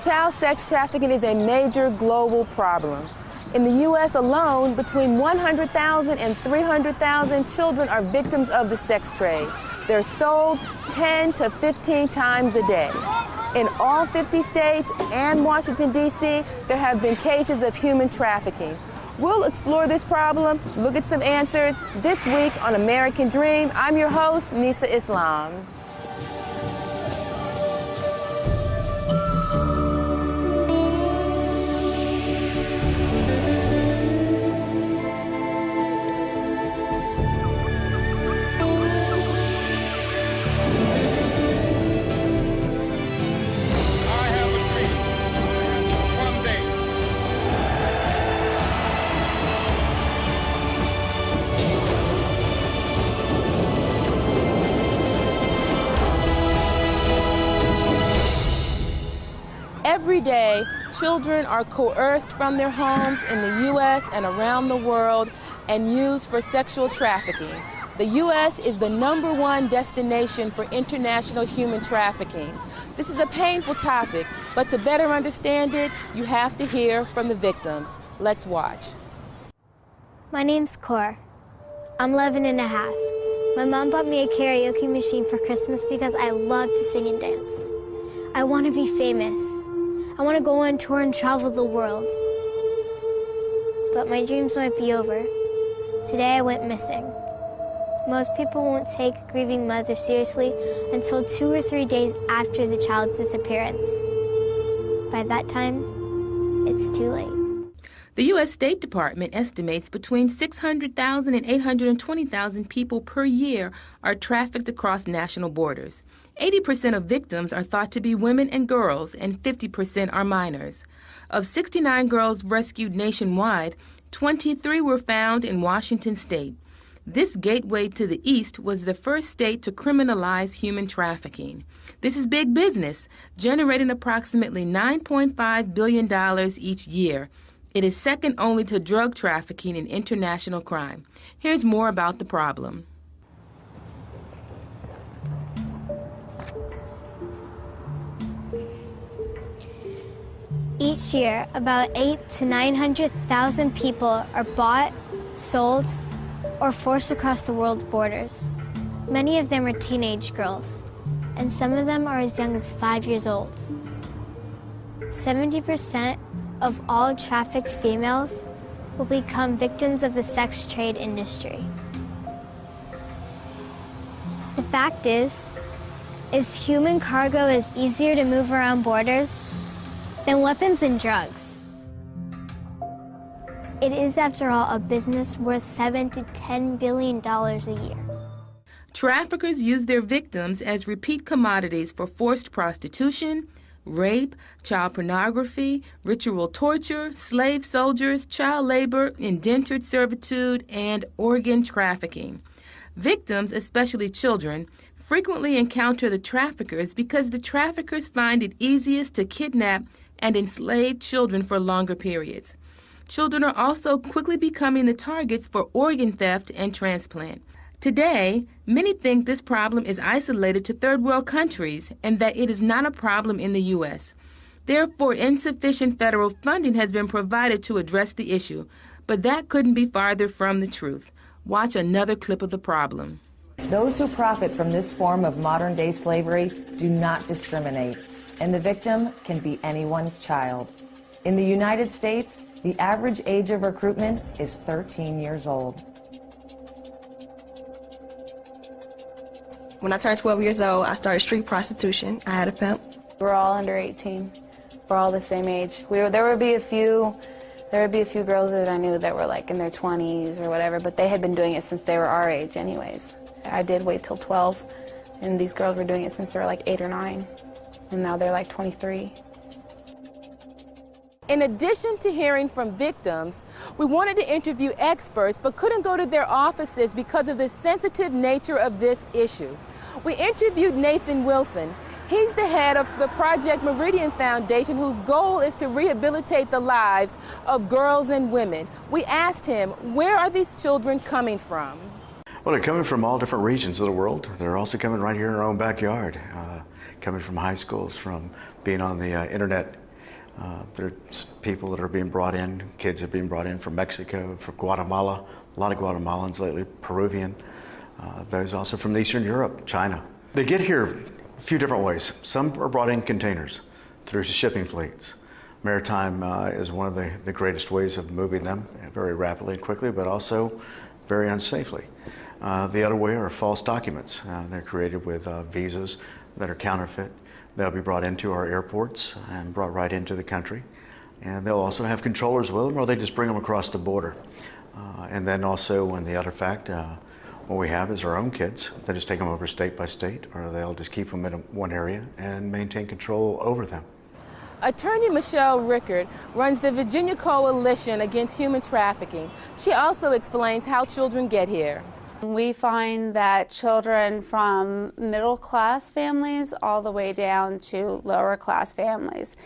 Child sex trafficking is a major global problem. In the U.S. alone, between 100,000 and 300,000 children are victims of the sex trade. They're sold 10 to 15 times a day. In all 50 states and Washington, D.C., there have been cases of human trafficking. We'll explore this problem, look at some answers, this week on American Dream. I'm your host, Nisa Islam. Every day, children are coerced from their homes in the U.S. and around the world and used for sexual trafficking. The U.S. is the #1 destination for international human trafficking. This is a painful topic, but to better understand it, you have to hear from the victims. Let's watch. My name's Cor. I'm 11 and a half. My mom bought me a karaoke machine for Christmas because I love to sing and dance. I want to be famous. I want to go on tour and travel the world. But my dreams might be over. Today I went missing. Most people won't take a grieving mother seriously until 2 or 3 days after the child's disappearance. By that time, it's too late. The U.S. State Department estimates between 600,000 and 820,000 people per year are trafficked across national borders. 80% of victims are thought to be women and girls, and 50% are minors. Of 69 girls rescued nationwide, 23 were found in Washington state. This gateway to the East was the first state to criminalize human trafficking. This is big business, generating approximately $9.5 billion each year. It is second only to drug trafficking and international crime. Here's more about the problem. Each year, about 800,000 to 900,000 people are bought, sold, or forced across the world's borders. Many of them are teenage girls, and some of them are as young as 5 years old. 70% of all trafficked females will become victims of the sex trade industry. The fact is human cargo is easier to move around borders than weapons and drugs. It is, after all, a business worth $7 to $10 billion a year. Traffickers use their victims as repeat commodities for forced prostitution, rape, child pornography, ritual torture, slave soldiers, child labor, indentured servitude, and organ trafficking. Victims, especially children, frequently encounter the traffickers because the traffickers find it easiest to kidnap and enslave children for longer periods. Children are also quickly becoming the targets for organ theft and transplant. Today, many think this problem is isolated to third world countries and that it is not a problem in the U.S. Therefore, insufficient federal funding has been provided to address the issue, but that couldn't be farther from the truth. Watch another clip of the problem. Those who profit from this form of modern-day slavery do not discriminate, and the victim can be anyone's child. In the United States, the average age of recruitment is 13 years old. When I turned 12 years old, I started street prostitution. I had a pimp. We're all under 18. We're all the same age. There would be a few girls that I knew that were like in their 20s or whatever, but they had been doing it since they were our age anyways. I did wait till 12, and these girls were doing it since they were like 8 or 9, and now they're like 23. In addition to hearing from victims, we wanted to interview experts but couldn't go to their offices because of the sensitive nature of this issue. We interviewed Nathan Wilson. He's the head of the Project Meridian Foundation, whose goal is to rehabilitate the lives of girls and women. We asked him, where are these children coming from? Well, they're coming from all different regions of the world. They're also coming right here in our own backyard, coming from high schools, from being on the internet There's people that are being brought in, kids are being brought in from Mexico, from Guatemala, a lot of Guatemalans lately, Peruvian, those also from Eastern Europe, China. They get here a few different ways. Some are brought in containers through shipping fleets. Maritime is one of the greatest ways of moving them very rapidly and quickly, but also very unsafely. The other way are false documents. They're created with visas that are counterfeit. They'll be brought into our airports and brought right into the country. And they'll also have controllers with them, or they just bring them across the border. And then also, and the other fact, what we have is our own kids. They just take them over state by state, or they'll just keep them in one area and maintain control over them. Attorney Michelle Rickard runs the Virginia Coalition Against Human Trafficking. She also explains how children get here. We find that children from middle-class families all the way down to lower-class families.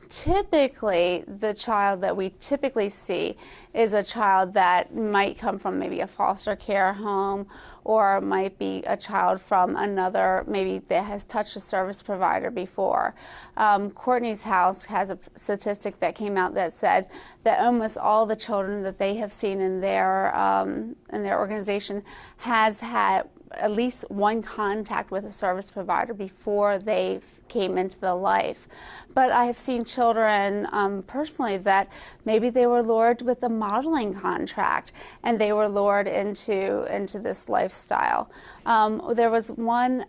Typically, the child that we typically see is a child that might come from maybe a foster care home, or might be a child from another, maybe that has touched a service provider before. Courtney's House has a statistic that came out that said that almost all the children that they have seen in their organization has had at least one contact with a service provider before they came into the life. But I have seen children personally that maybe they were lured with a modeling contract and they were lured into this lifestyle. There was one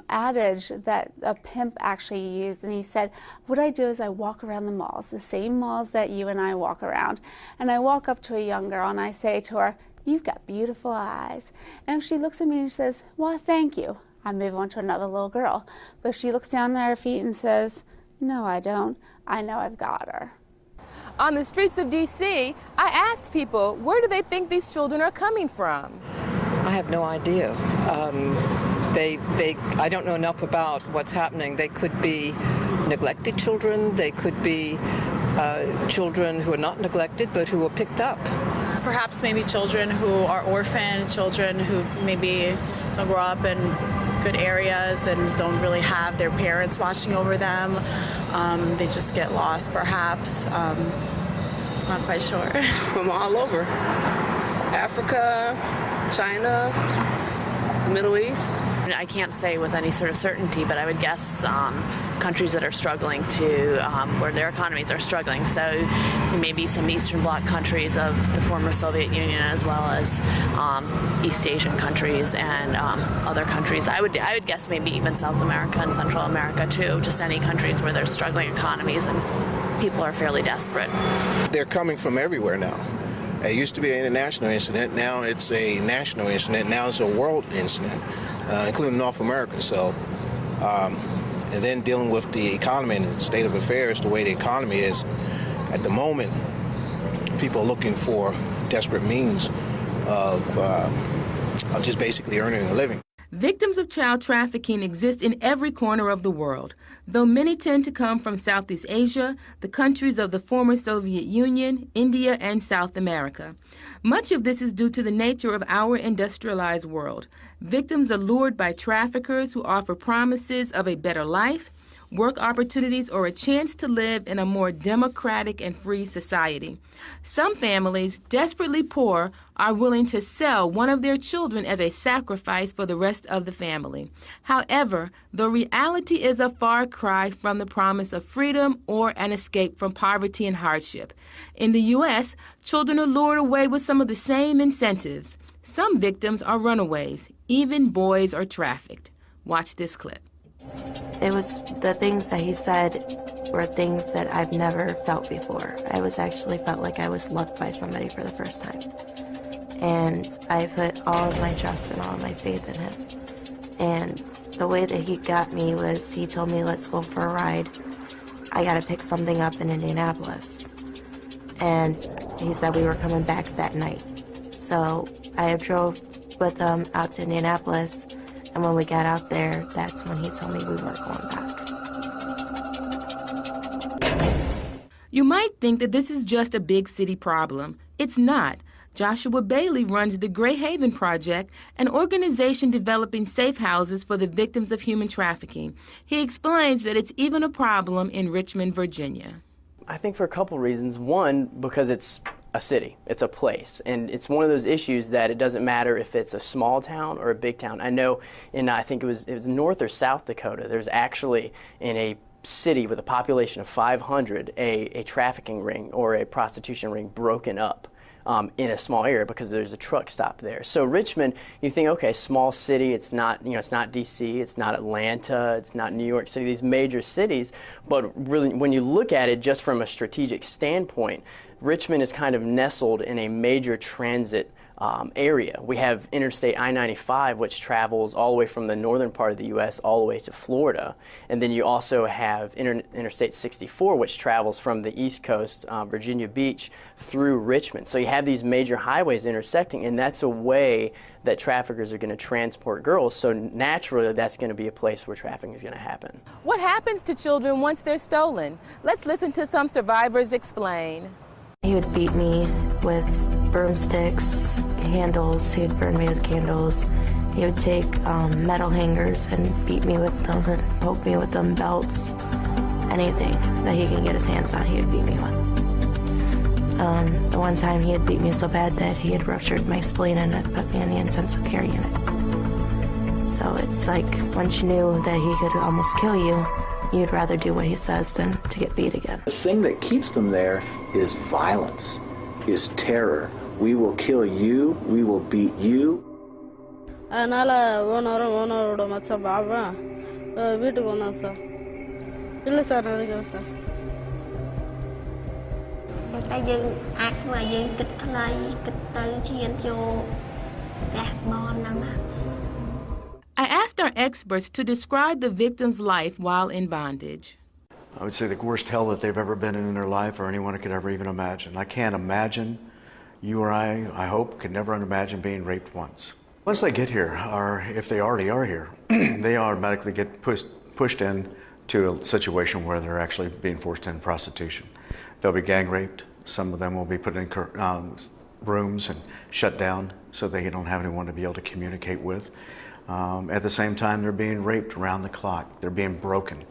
adage that a pimp actually used, and he said, what I do is I walk around the malls, the same malls that you and I walk around, and I walk up to a young girl and I say to her, you've got beautiful eyes. And she looks at me and she says, well, thank you. I move on to another little girl. But she looks down at her feet and says, no, I don't. I know I've got her. On the streets of D.C., I asked people, where do they think these children are coming from? I have no idea. I don't know enough about what's happening. They could be neglected children. They could be children who are not neglected but who were picked up. Perhaps maybe children who are orphaned, children who maybe don't grow up in good areas and don't really have their parents watching over them. They just get lost, perhaps. Not quite sure. From all over. Africa, China, the Middle East. I can't say with any sort of certainty, but I would guess countries that are struggling to, where their economies are struggling. So maybe some Eastern Bloc countries of the former Soviet Union, as well as East Asian countries and other countries. I would guess maybe even South America and Central America too, just any countries where there's struggling economies and people are fairly desperate. They're coming from everywhere now. It used to be an international incident, now it's a national incident, now it's a world incident, including North America. So, and then dealing with the economy and the state of affairs, the way the economy is at the moment, people are looking for desperate means of just basically earning a living. Victims of child trafficking exist in every corner of the world, though many tend to come from Southeast Asia, the countries of the former Soviet Union, India, and South America. Much of this is due to the nature of our industrialized world. Victims are lured by traffickers who offer promises of a better life, work opportunities, or a chance to live in a more democratic and free society. Some families, desperately poor, are willing to sell one of their children as a sacrifice for the rest of the family. However, the reality is a far cry from the promise of freedom or an escape from poverty and hardship. In the U.S., children are lured away with some of the same incentives. Some victims are runaways. Even boys are trafficked. Watch this clip. It was the things that he said were things that I've never felt before. I actually felt like I was loved by somebody for the first time. And I put all of my trust and all of my faith in him. And the way that he got me was he told me, let's go for a ride. I got to pick something up in Indianapolis. And he said we were coming back that night. So I drove with him out to Indianapolis. And when we got out there, that's when he told me we weren't going back. You might think that this is just a big city problem. It's not. Joshua Bailey runs the Gray Haven Project, an organization developing safe houses for the victims of human trafficking. He explains that it's even a problem in Richmond, Virginia. I think for a couple reasons. One, because it's a city, it's a place, and it's one of those issues that it doesn't matter if it's a small town or a big town. I know in, I think it was North or South Dakota, there's actually in a city with a population of 500 a trafficking ring or a prostitution ring broken up in a small area because there's a truck stop there. So Richmond, you think, okay, small city, it's not, you know, it's not DC, it's not Atlanta, it's not New York City, these major cities, but really when you look at it just from a strategic standpoint, Richmond is kind of nestled in a major transit area. We have Interstate I-95, which travels all the way from the northern part of the U.S. all the way to Florida. And then you also have Interstate 64, which travels from the East Coast, Virginia Beach, through Richmond. So you have these major highways intersecting, and that's a way that traffickers are going to transport girls. So naturally, that's going to be a place where trafficking is going to happen. What happens to children once they're stolen? Let's listen to some survivors explain. He would beat me with broomsticks, handles. He would burn me with candles. He would take metal hangers and beat me with them and poke me with them, belts, anything that he can get his hands on, he would beat me with. The one time he had beat me so bad that he had ruptured my spleen and had put me in the intensive care unit. So it's like once you knew that he could almost kill you, you'd rather do what he says than to get beat again. The thing that keeps them there is violence, is terror. We will kill you, we will beat you. I asked our experts to describe the victim's life while in bondage. I would say the worst hell that they've ever been in their life or anyone could ever even imagine. I can't imagine, you or I hope, could never imagine being raped once. Once they get here, or if they already are here, they automatically get pushed into a situation where they're actually being forced into prostitution. They'll be gang raped. Some of them will be put in rooms and shut down so they don't have anyone to be able to communicate with. At the same time, they're being raped around the clock. They're being broken.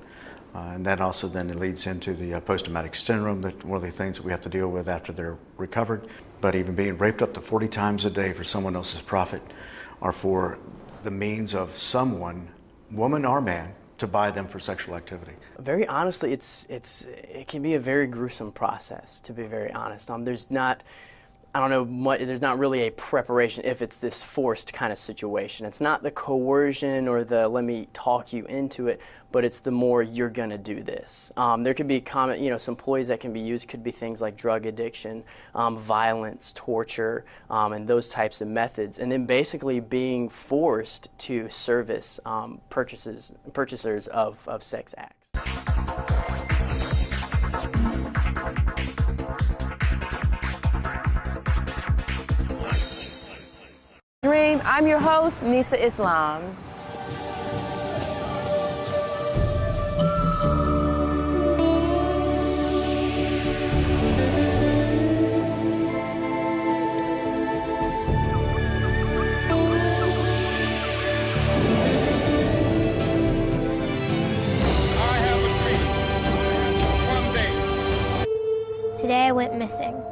And that also then leads into the post-traumatic syndrome, that one of the things that we have to deal with after they're recovered. But even being raped up to 40 times a day for someone else's profit or for the means of someone, woman or man, to buy them for sexual activity. Very honestly, it can be a very gruesome process, to be very honest. There's not really a preparation if it's this forced kind of situation. It's not the coercion or the let me talk you into it, but it's the more you're going to do this. There could be some ploys that can be used, could be things like drug addiction, violence, torture, and those types of methods. And then basically being forced to service purchasers of sex acts. Dream. I'm your host, Nisa Islam. Today I went missing.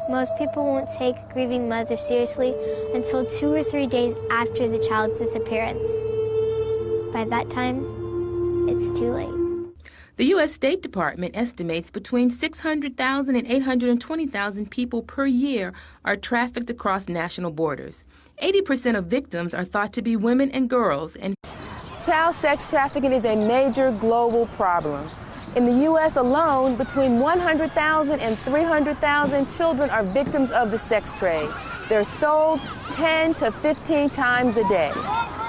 Most people won't take a grieving mother seriously until 2 or 3 days after the child's disappearance. By that time, it's too late. The U.S. State Department estimates between 600,000 and 820,000 people per year are trafficked across national borders. 80% of victims are thought to be women and girls, and child sex trafficking is a major global problem. In the U.S. alone, between 100,000 and 300,000 children are victims of the sex trade. They're sold 10 to 15 times a day.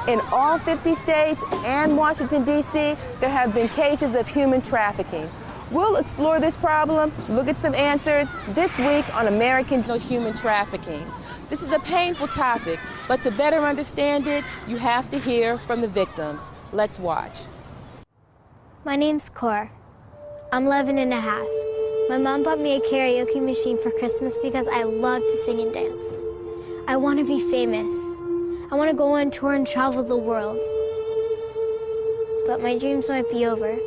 In all 50 states and Washington, D.C., there have been cases of human trafficking. We'll explore this problem, look at some answers this week on American Human Trafficking. This is a painful topic, but to better understand it, you have to hear from the victims. Let's watch. My name's Cora. I'm 11 and a half. My mom bought me a karaoke machine for Christmas because I love to sing and dance. I want to be famous. I want to go on tour and travel the world. But my dreams might be over.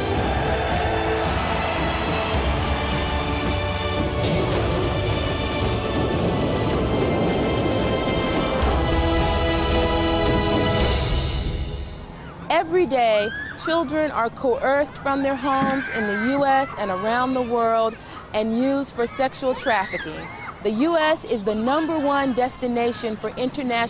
Every day, children are coerced from their homes in the U.S. and around the world and used for sexual trafficking. The U.S. is the #1 destination for international